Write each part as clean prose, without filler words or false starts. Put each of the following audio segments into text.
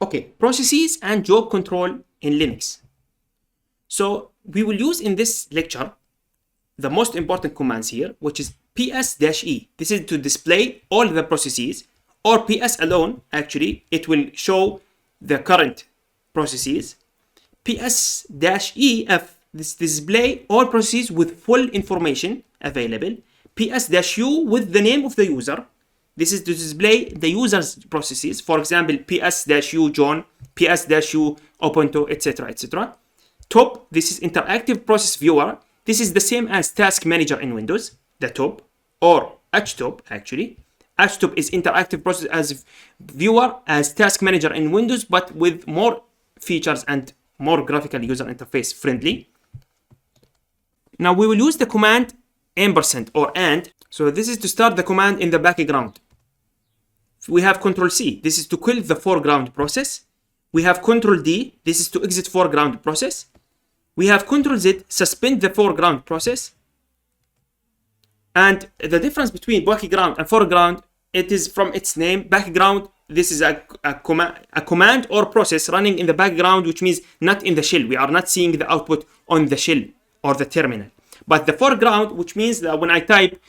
Okay, processes and job control in Linux. So we will use in this lecture the most important commands here, which is ps-e. This is to display all the processes, or ps alone, actually, it will show the current processes. ps-ef, this display all processes with full information available. ps-u with the name of the user. This is to display the user's processes. For example, ps-u John, ps-u Ubuntu, etc., etc. Top, this is interactive process viewer. This is the same as task manager in Windows, the top, or htop actually. Htop is interactive process as viewer as task manager in Windows, but with more features and more graphical user interface friendly. Now we will use the command ampersand or and. So this is to start the command in the background. We have Control C. This is to kill the foreground process. We have Control D. This is to exit foreground process. We have Control Z, suspend the foreground process. And the difference between background and foreground, it is from its name. Background, this is a command or process running in the background, which means not in the shell. We are not seeing the output on the shell or the terminal. But the foreground, which means that when I type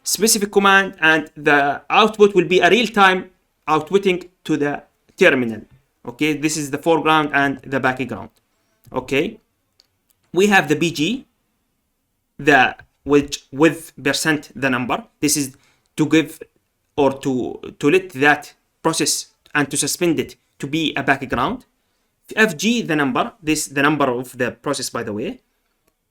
specific command and the output will be a real-time outputting to the terminal. Okay, this is the foreground and the background. Okay, we have the BG, which with percent the number. This is to give or to let that process and to suspend it to be a background. FG, the number, this the number of the process, by the way.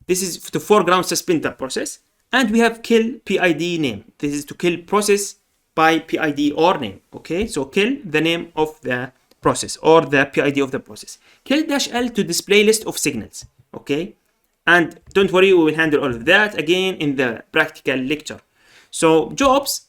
This is to foreground suspend the process. And we have kill PID name. This is to kill process by PID or name. Okay, so kill the name of the process or the PID of the process. Kill-L to display list of signals. Okay, and don't worry, we will handle all of that again in the practical lecture. So jobs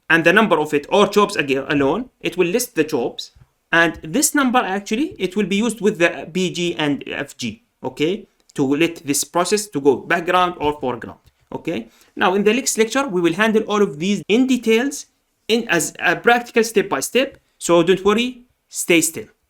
and the number of it, or jobs again alone, it will list the jobs. And this number actually, it will be used with the BG and FG. Okay, to let this process to go background or foreground. Okay, now in the next lecture, we will handle all of these in details as a practical step by step. So don't worry, stay still.